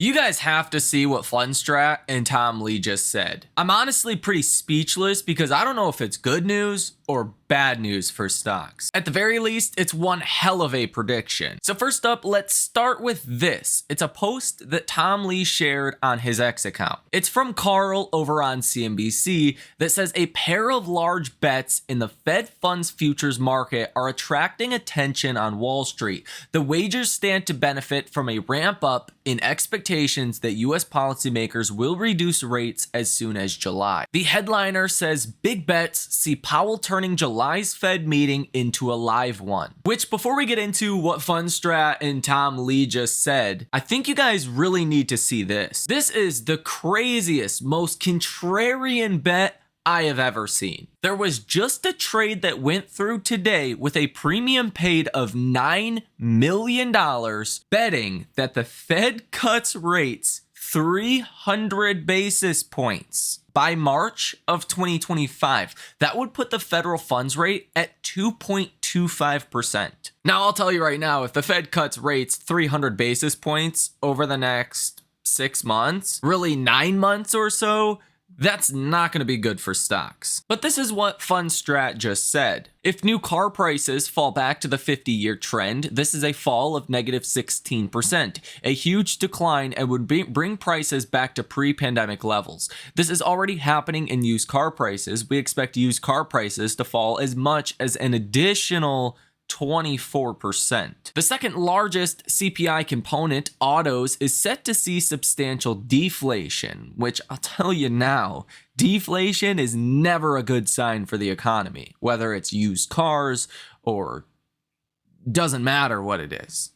You guys have to see what Fundstrat and Tom Lee just said. I'm honestly pretty speechless because I don't know if it's good news or bad news for stocks. At the very least, it's one hell of a prediction. So first up, let's start with this. It's a post that Tom Lee shared on his X account. It's from Carl over on CNBC that says a pair of large bets in the Fed funds futures market are attracting attention on Wall Street. The wagers stand to benefit from a ramp up in expectations that US policymakers will reduce rates as soon as July. The headliner says big bets see Powell turning July's Fed meeting into a live one. Which, before we get into what Fundstrat and Tom Lee just said, I think you guys really need to see this. This is the craziest, most contrarian bet I have ever seen. There was just a trade that went through today with a premium paid of $9 million betting that the Fed cuts rates 300 basis points by March of 2025. That would put the federal funds rate at 2.25%. Now, I'll tell you right now, if the Fed cuts rates 300 basis points over the next 6 months, really 9 months or so, that's not going to be good for stocks. But this is what Fundstrat just said. If new car prices fall back to the 50-year trend, this is a fall of negative 16%, a huge decline and would bring prices back to pre-pandemic levels. This is already happening in used car prices. We expect used car prices to fall as much as an additional 24%. The second largest CPI component, autos, is set to see substantial deflation, which I'll tell you now, deflation is never a good sign for the economy, whether it's used cars or doesn't matter what it is.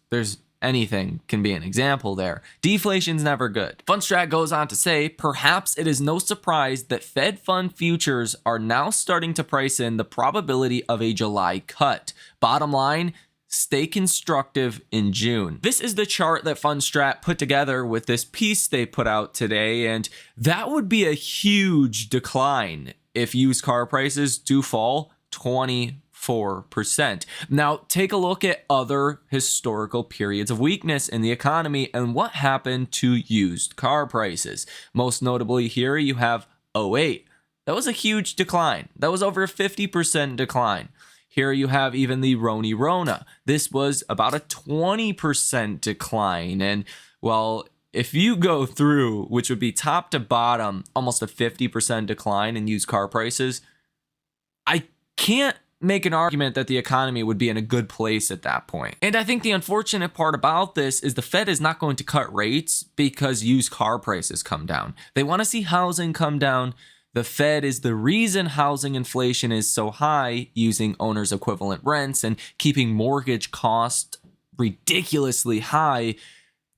Anything can be an example there. Deflation's never good. Fundstrat goes on to say, perhaps it is no surprise that Fed fund futures are now starting to price in the probability of a July cut. Bottom line, stay constructive in June. This is the chart that Fundstrat put together with this piece they put out today, and that would be a huge decline if used car prices do fall 24%. Now, take a look at other historical periods of weakness in the economy and what happened to used car prices. Most notably here, you have 2008. That was a huge decline. That was over a 50% decline. Here you have even the Rona. This was about a 20% decline. And, well, if you go through, which would be top to bottom, almost a 50% decline in used car prices, I can't make an argument that the economy would be in a good place at that point. And I think the unfortunate part about this is the Fed is not going to cut rates because used car prices come down. They want to see housing come down. The Fed is the reason housing inflation is so high, using owner's equivalent rents and keeping mortgage costs ridiculously high.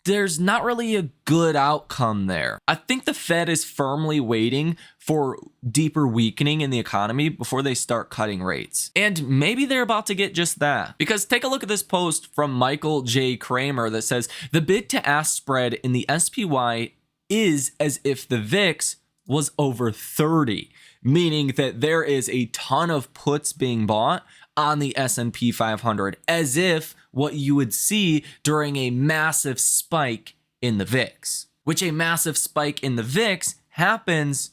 There's not really a good outcome there. I think the Fed is firmly waiting for deeper weakening in the economy before they start cutting rates. And maybe they're about to get just that. Because take a look at this post from Michael J. Kramer that says, the bid to ask spread in the SPY is as if the VIX was over 30, meaning that there is a ton of puts being bought on the S&P 500, as if what you would see during a massive spike in the VIX, which a massive spike in the VIX happens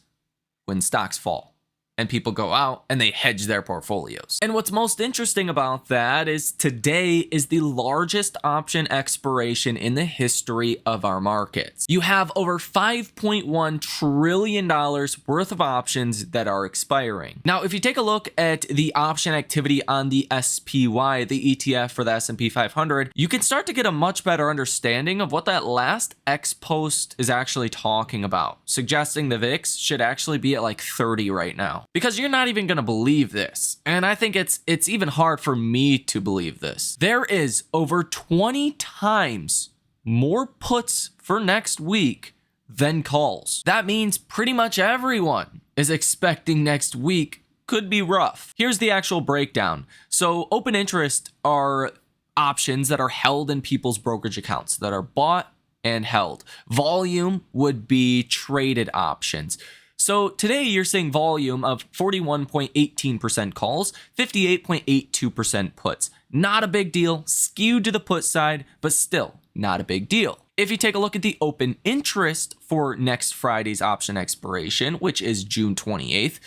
when stocks fall and people go out and they hedge their portfolios. And what's most interesting about that is today is the largest option expiration in the history of our markets. You have over $5.1 trillion worth of options that are expiring. Now, if you take a look at the option activity on the SPY, the ETF for the S&P 500, you can start to get a much better understanding of what that last X post is actually talking about, suggesting the VIX should actually be at like 30 right now. Because you're not even going to believe this. And I think it's even hard for me to believe this. There is over 20 times more puts for next week than calls. That means pretty much everyone is expecting next week could be rough. Here's the actual breakdown. So open interest are options that are held in people's brokerage accounts that are bought and held. Volume would be traded options. So today you're seeing volume of 41.18% calls, 58.82% puts. Not a big deal, skewed to the put side, but still not a big deal. If you take a look at the open interest for next Friday's option expiration, which is June 28th,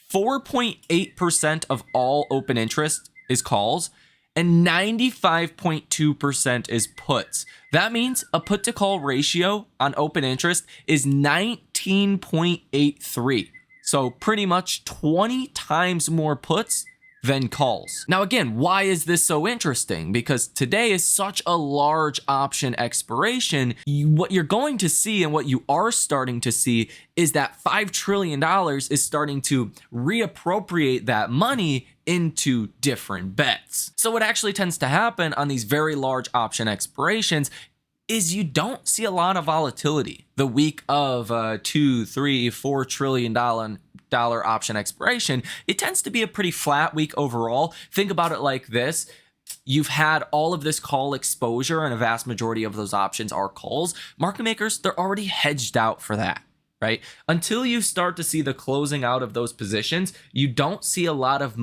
4.8% of all open interest is calls and 95.2% is puts. That means a put to call ratio on open interest is 19.83. So pretty much 20 times more puts than calls. Now again, why is this so interesting? Because today is such a large option expiration. What you're going to see and what you are starting to see is that $5 trillion is starting to reappropriate that money into different bets. So what actually tends to happen on these very large option expirations is you don't see a lot of volatility. The week of $2, $3, $4 trillion option expiration, it tends to be a pretty flat week overall. Think about it like this. You've had all of this call exposure and a vast majority of those options are calls. Market makers, they're already hedged out for that, right? Until you start to see the closing out of those positions, you don't see a lot of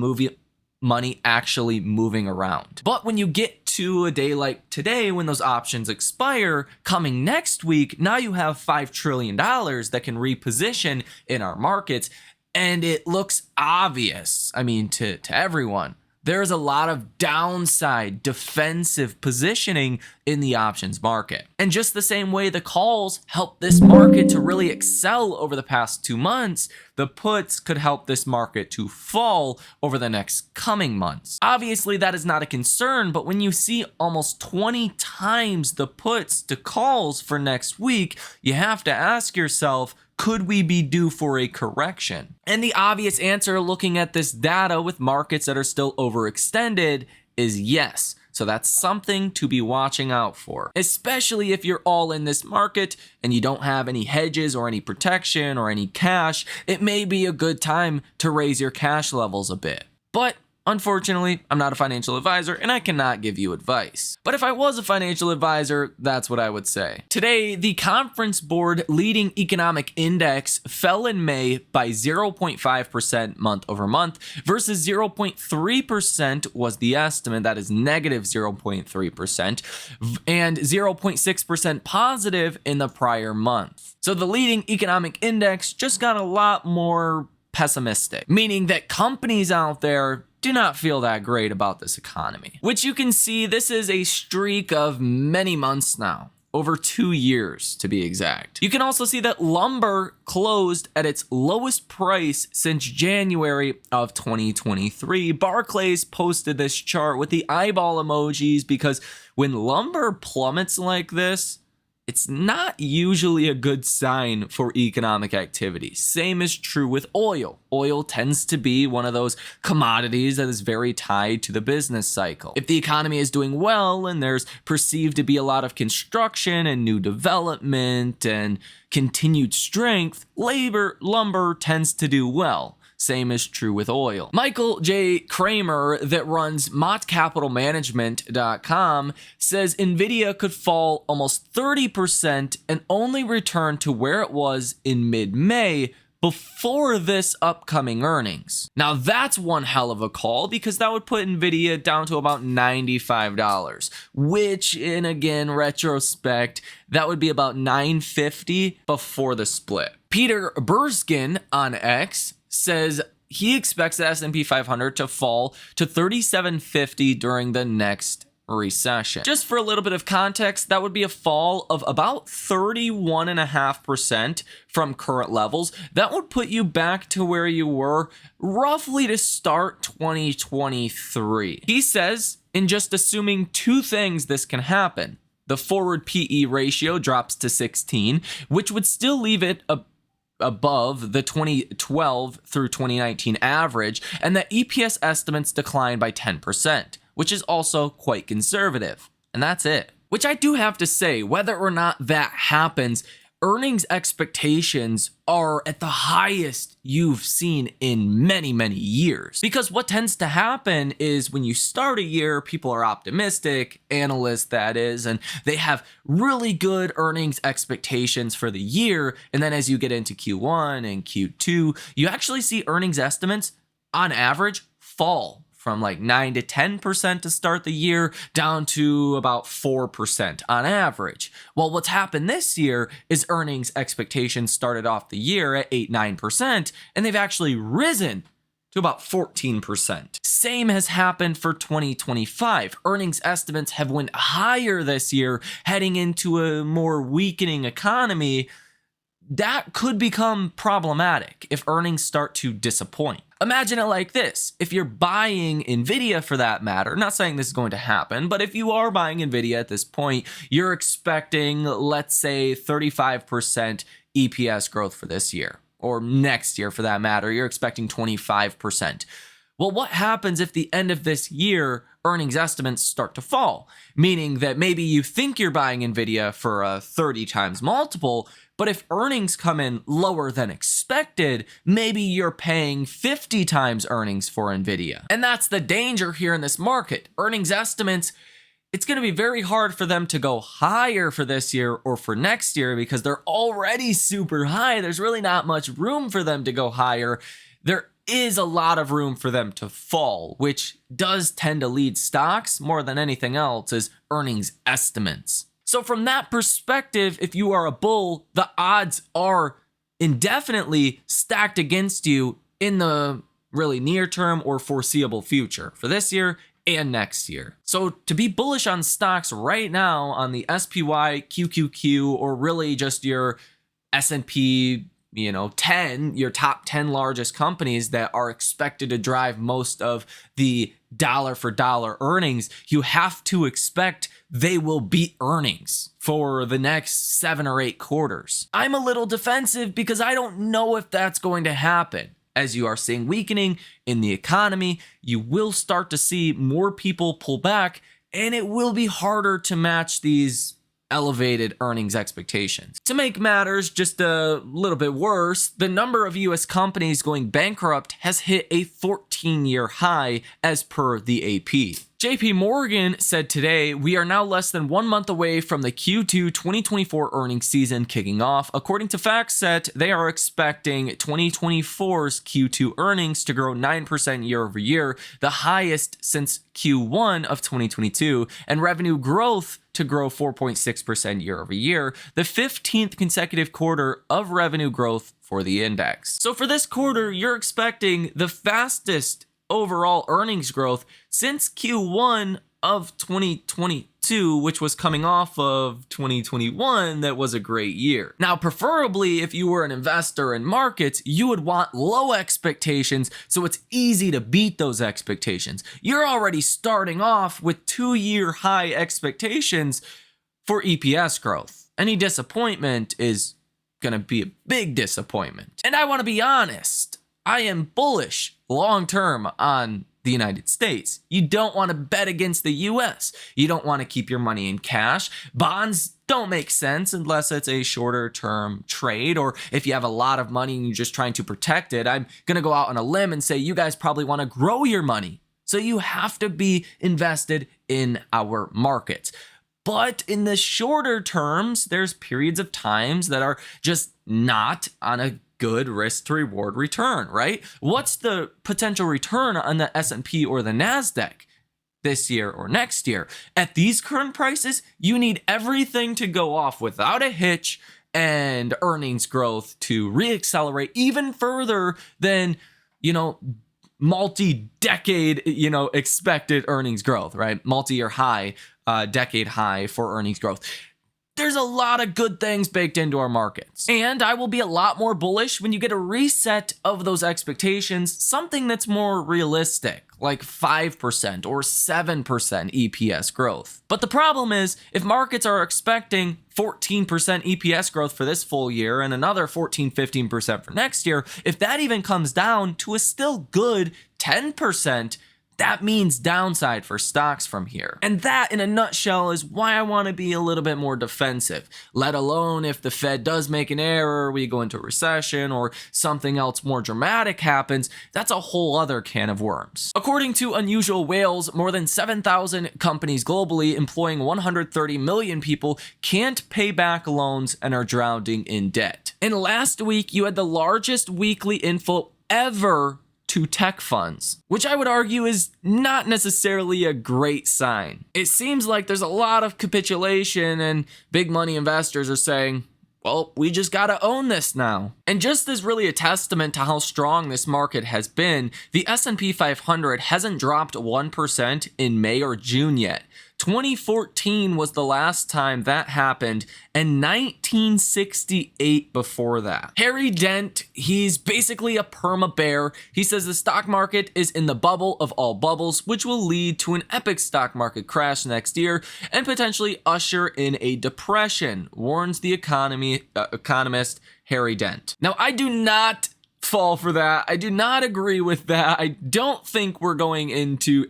money actually moving around. But when you get to a day like today, when those options expire coming next week, now you have $5 trillion that can reposition in our markets. And it looks obvious, I mean, to everyone. There's a lot of downside defensive positioning in the options market. And just the same way the calls helped this market to really excel over the past 2 months, the puts could help this market to fall over the next coming months. Obviously, that is not a concern, but when you see almost 20 times the puts to calls for next week, you have to ask yourself, could we be due for a correction? And the obvious answer looking at this data with markets that are still overextended is yes. So that's something to be watching out for, especially if you're all in this market and you don't have any hedges or any protection or any cash. It may be a good time to raise your cash levels a bit. But unfortunately, I'm not a financial advisor and I cannot give you advice. But if I was a financial advisor, that's what I would say. Today, the Conference Board Leading Economic Index fell in May by 0.5% month over month versus 0.3% was the estimate. That is negative 0.3% and 0.6% positive in the prior month. So the leading economic index just got a lot more pessimistic, meaning that companies out there do not feel that great about this economy, which you can see this is a streak of many months now, over 2 years to be exact. You can also see that lumber closed at its lowest price since January of 2023. Barclays posted this chart with the eyeball emojis because when lumber plummets like this, it's not usually a good sign for economic activity. Same is true with oil. Oil tends to be one of those commodities that is very tied to the business cycle. If the economy is doing well and there's perceived to be a lot of construction and new development and continued strength, lumber tends to do well. Same is true with oil. Michael J. Kramer that runs mottcapitalmanagement.com says Nvidia could fall almost 30% and only return to where it was in mid-May before this upcoming earnings. Now that's one hell of a call because that would put Nvidia down to about $95, which in again retrospect, that would be about $950 before the split. Peter Berskin on X says he expects the S&P 500 to fall to 3750 during the next recession. Just for a little bit of context, that would be a fall of about 31.5% from current levels. That would put you back to where you were roughly to start 2023. He says, in just assuming two things this can happen, the forward PE ratio drops to 16, which would still leave it above the 2012 through 2019 average, and that EPS estimates decline by 10%, which is also quite conservative. And that's it. Which I do have to say, whether or not that happens, earnings expectations are at the highest you've seen in many, many years. Because what tends to happen is when you start a year, people are optimistic, analysts that is, and they have really good earnings expectations for the year. And then as you get into Q1 and Q2, you actually see earnings estimates on average fall from like 9 to 10% to start the year down to about 4% on average. Well, what's happened this year is earnings expectations started off the year at 8-9%, and they've actually risen to about 14%. Same has happened for 2025. Earnings estimates have went higher this year, heading into a more weakening economy. That could become problematic if earnings start to disappoint. Imagine it like this. If you're buying Nvidia for that matter, not saying this is going to happen, but if you are buying Nvidia at this point, you're expecting, let's say, 35% EPS growth for this year, or next year for that matter, you're expecting 25%. Well, what happens if the end of this year earnings estimates start to fall? Meaning that maybe you think you're buying Nvidia for a 30 times multiple, but if earnings come in lower than expected, maybe you're paying 50 times earnings for Nvidia. And that's the danger here in this market. Earnings estimates, it's going to be very hard for them to go higher for this year or for next year because they're already super high. There's really not much room for them to go higher. There is a lot of room for them to fall, which does tend to lead stocks more than anything else is earnings estimates. So from that perspective, if you are a bull, the odds are indefinitely stacked against you in the really near term or foreseeable future for this year and next year. So to be bullish on stocks right now on the SPY, QQQ, or really just your S&P 10, your top 10 largest companies that are expected to drive most of the dollar for dollar earnings, you have to expect they will beat earnings for the next 7 or 8 quarters. I'm a little defensive because I don't know if that's going to happen. As you are seeing weakening in the economy, you will start to see more people pull back, and it will be harder to match these elevated earnings expectations. To make matters just a little bit worse, the number of US companies going bankrupt has hit a 14-year high as per the AP. JP Morgan said today, we are now less than 1 month away from the Q2 2024 earnings season kicking off. According to FactSet, they are expecting 2024's Q2 earnings to grow 9% year over year, the highest since Q1 of 2022, and revenue growth to grow 4.6% year over year, the 15th consecutive quarter of revenue growth for the index. So for this quarter, you're expecting the fastest overall earnings growth since Q1 of 2022, which was coming off of 2021. That was a great year. Now, preferably if you were an investor in markets, you would want low expectations so it's easy to beat those expectations. You're already starting off with 2-year high expectations for EPS growth. Any disappointment is going to be a big disappointment. And I want to be honest, I am bullish long term on the United States. You don't want to bet against the US. You don't want to keep your money in cash. Bonds don't make sense unless it's a shorter term trade, or if you have a lot of money and you're just trying to protect it. I'm going to go out on a limb and say you guys probably want to grow your money. So you have to be invested in our markets. But in the shorter terms, there's periods of times that are just not on a good risk to reward return, right? What's the potential return on the S&P or the NASDAQ this year or next year? At these current prices, you need everything to go off without a hitch and earnings growth to reaccelerate even further than, multi-decade, expected earnings growth, right? Multi-year high, decade high for earnings growth. There's a lot of good things baked into our markets. And I will be a lot more bullish when you get a reset of those expectations, something that's more realistic, like 5% or 7% EPS growth. But the problem is, if markets are expecting 14% EPS growth for this full year and another 14-15% for next year, if that even comes down to a still good 10%, that means downside for stocks from here. And that, in a nutshell, is why I want to be a little bit more defensive, let alone if the Fed does make an error, we go into a recession, or something else more dramatic happens. That's a whole other can of worms. According to Unusual Whales, more than 7,000 companies globally employing 130 million people can't pay back loans and are drowning in debt. And last week, you had the largest weekly inflow ever to tech funds, which I would argue is not necessarily a great sign. It seems like there's a lot of capitulation and big money investors are saying, well, we just gotta own this now. And just as really a testament to how strong this market has been, the S&P 500 hasn't dropped 1% in May or June yet. 2014 was the last time that happened, and 1968 before that. Harry Dent, he's basically a perma bear. He says the stock market is in the bubble of all bubbles, which will lead to an epic stock market crash next year and potentially usher in a depression, warns the economist Harry Dent. Now, I do not fall for that. I do not agree with that. I don't think we're going into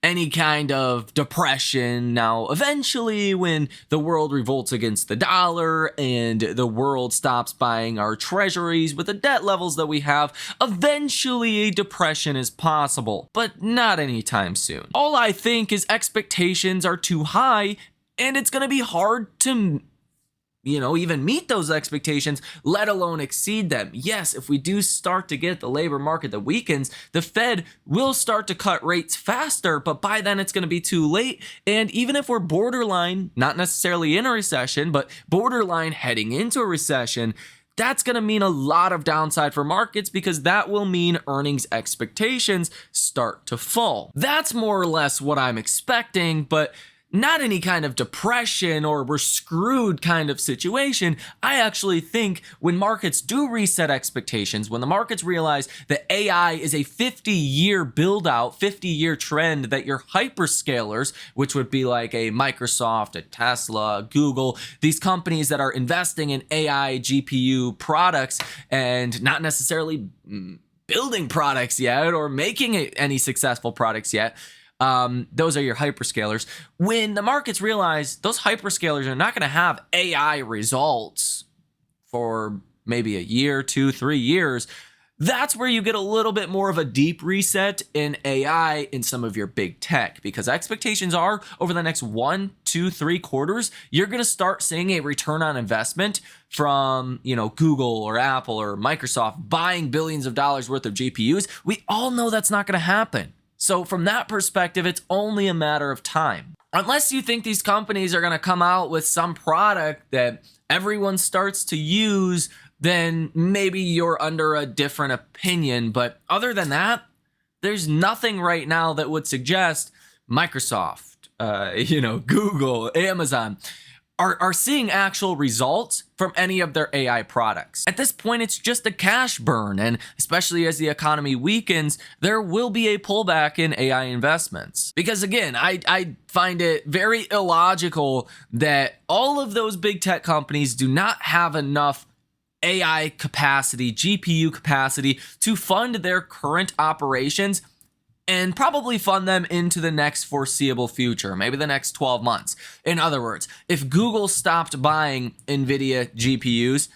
any kind of depression. Now, eventually, when the world revolts against the dollar and the world stops buying our treasuries with the debt levels that we have, eventually a depression is possible, but not anytime soon. All I think is expectations are too high, and it's going to be hard to even meet those expectations, let alone exceed them. Yes, if we do start to get the labor market that weakens, the Fed will start to cut rates faster, but by then it's going to be too late. And even if we're borderline, not necessarily in a recession, but borderline heading into a recession, that's going to mean a lot of downside for markets because that will mean earnings expectations start to fall. That's more or less what I'm expecting, but not any kind of depression or we're screwed kind of situation. I actually think when markets do reset expectations, when the markets realize that AI is a 50-year build out, 50-year trend, that your hyperscalers, which would be like a Microsoft, a Tesla, Google, these companies that are investing in AI GPU products and not necessarily building products yet or making any successful products yet, those are your hyperscalers. When the markets realize those hyperscalers are not going to have AI results for maybe a year, 2, 3 years, that's where you get a little bit more of a deep reset in AI in some of your big tech, because expectations are over the next 1, 2, 3 quarters, you're going to start seeing a return on investment from, Google or Apple or Microsoft buying billions of dollars worth of GPUs. We all know that's not going to happen. So from that perspective, it's only a matter of time. Unless you think these companies are going to come out with some product that everyone starts to use, then maybe you're under a different opinion. But other than that, there's nothing right now that would suggest Microsoft, Google, Amazon are seeing actual results from any of their AI products. At this point, it's just a cash burn, and especially as the economy weakens, there will be a pullback in AI investments. Because again, I find it very illogical that all of those big tech companies do not have enough AI capacity, GPU capacity to fund their current operations and probably fund them into the next foreseeable future, maybe the next 12 months. In other words, if Google stopped buying NVIDIA GPUs,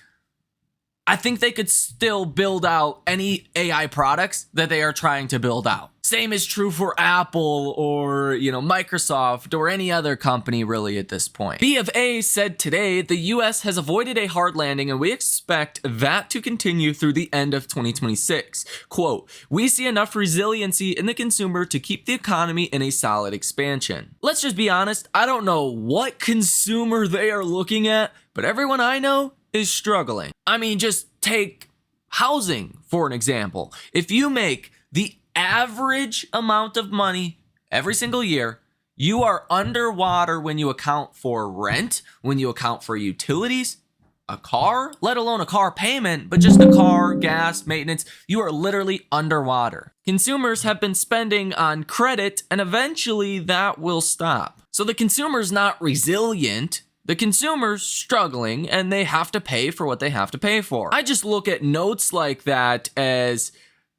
I think they could still build out any AI products that they are trying to build out. Same is true for Apple or, Microsoft or any other company really at this point. B of A said today the US has avoided a hard landing and we expect that to continue through the end of 2026. Quote, "We see enough resiliency in the consumer to keep the economy in a solid expansion." Let's just be honest, I don't know what consumer they are looking at, but everyone I know is struggling. I mean, just take housing for an example. If you make the average amount of money every single year, you are underwater when you account for rent, when you account for utilities, a car, let alone a car payment, but just a car, gas, maintenance, you are literally underwater. Consumers have been spending on credit, and eventually that will stop. So the consumer's not resilient. The consumer's struggling and they have to pay for what they have to pay for. I just look at notes like that as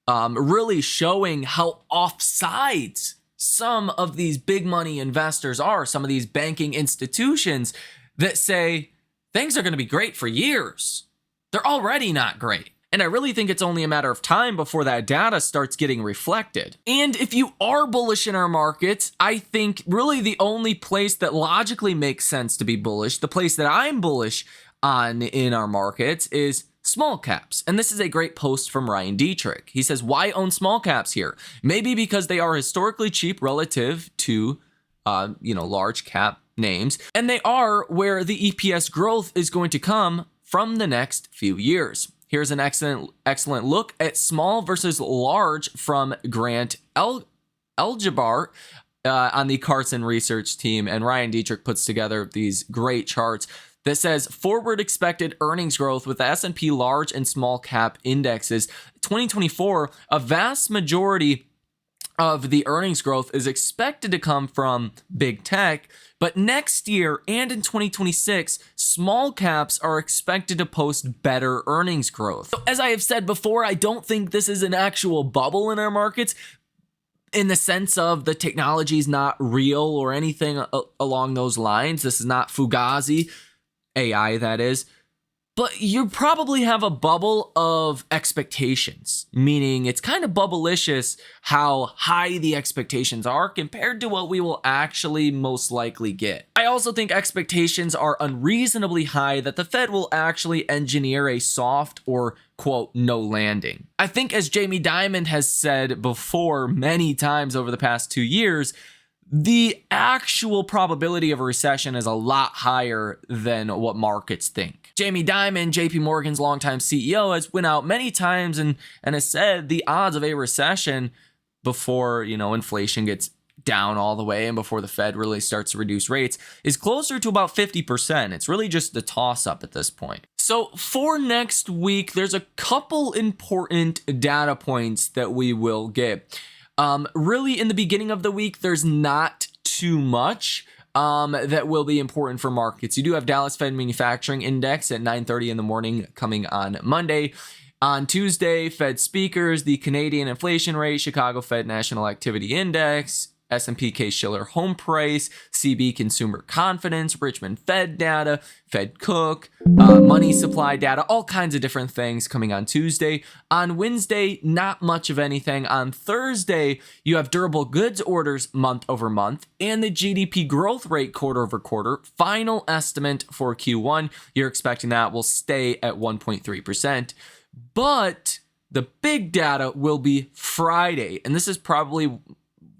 really showing how offsides some of these big money investors are, some of these banking institutions that say things are going to be great for years. They're already not great. And I really think it's only a matter of time before that data starts getting reflected. And if you are bullish in our markets, I think really the only place that logically makes sense to be bullish, the place that I'm bullish on in our markets, is small caps. And this is a great post from Ryan Dietrich. He says, why own small caps here? Maybe because they are historically cheap relative to, large cap names. And they are where the EPS growth is going to come from the next few years. Here's an excellent look at small versus large from Grant Eljabar on the Carson research team. And Ryan Dietrich puts together these great charts that says forward expected earnings growth with the S&P large and small cap indexes. 2024, a vast majority of the earnings growth is expected to come from big tech, but next year and in 2026, small caps are expected to post better earnings growth. So as I have said before, I don't think this is an actual bubble in our markets in the sense of the technology is not real or anything along those lines. This is not Fugazi AI, that is. But you probably have a bubble of expectations, meaning it's kind of bubblicious how high the expectations are compared to what we will actually most likely get. I also think expectations are unreasonably high that the Fed will actually engineer a soft or, quote, no landing. I think, as Jamie Dimon has said before many times over the past 2 years, the actual probability of a recession is a lot higher than what markets think. Jamie Dimon, JP Morgan's longtime CEO, has went out many times and has said the odds of a recession before, inflation gets down all the way and before the Fed really starts to reduce rates is closer to about 50%. It's really just the toss-up at this point. So for next week, there's a couple important data points that we will get. Really, in the beginning of the week, there's not too much that will be important for markets. You do have Dallas Fed Manufacturing Index at 9:30 in the morning coming on Monday. On Tuesday, Fed speakers, the Canadian inflation rate, Chicago Fed National Activity Index, S&P Case-Shiller home price, CB consumer confidence, Richmond Fed data, Fed Cook, money supply data, all kinds of different things coming on Tuesday. On Wednesday, not much of anything. On Thursday, you have durable goods orders month over month and the GDP growth rate quarter over quarter. Final estimate for Q1, you're expecting that will stay at 1.3%. But the big data will be Friday, and this is probably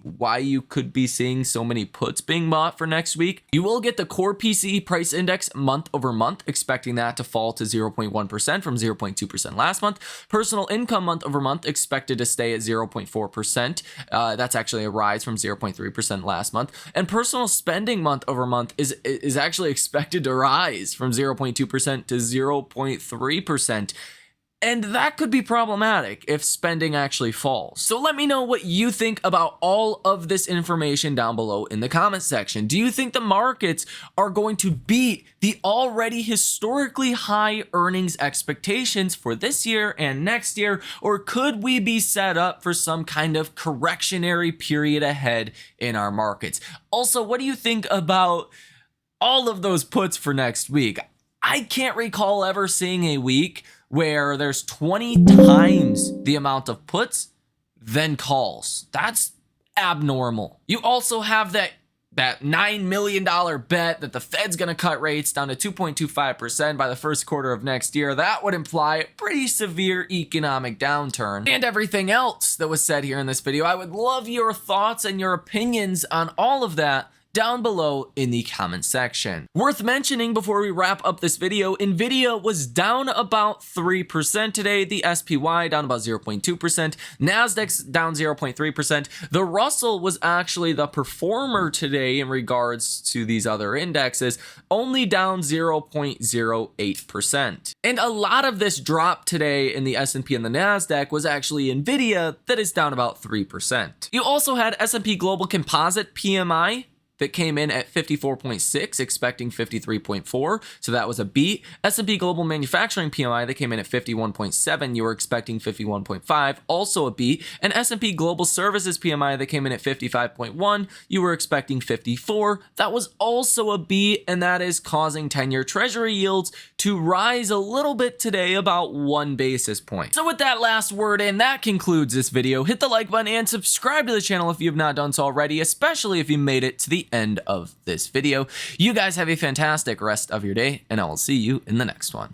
why you could be seeing so many puts being bought for next week. You will get the core PCE price index month over month, expecting that to fall to 0.1% from 0.2% last month. Personal income month over month expected to stay at 0.4%. That's actually a rise from 0.3% last month. And personal spending month over month is actually expected to rise from 0.2% to 0.3%. And that could be problematic if spending actually falls. So let me know what you think about all of this information down below in the comments section. Do you think the markets are going to beat the already historically high earnings expectations for this year and next year? Or could we be set up for some kind of correctionary period ahead in our markets? Also, what do you think about all of those puts for next week? I can't recall ever seeing a week where there's 20 times the amount of puts than calls. That's abnormal. You also have that $9 million bet that the Fed's going to cut rates down to 2.25% by the first quarter of next year. That would imply a pretty severe economic downturn. And everything else that was said here in this video. I would love your thoughts and your opinions on all of that down below in the comment section. Worth mentioning before we wrap up this video, Nvidia was down about 3% today, the SPY down about 0.2%, Nasdaq's down 0.3%. The Russell was actually the performer today in regards to these other indexes, only down 0.08%. And a lot of this drop today in the S&P and the Nasdaq was actually Nvidia, that is down about 3%. You also had S&P Global Composite PMI that came in at 54.6, expecting 53.4, so that was a beat. S&P Global Manufacturing PMI that came in at 51.7, you were expecting 51.5, also a beat. And S&P Global Services PMI that came in at 55.1, you were expecting 54, that was also a beat, and that is causing 10-year Treasury yields to rise a little bit today, about 1 basis point. So with that last word in, that concludes this video. Hit the like button and subscribe to the channel if you have not done so already, especially if you made it to the end of this video. You guys have a fantastic rest of your day, and I will see you in the next one.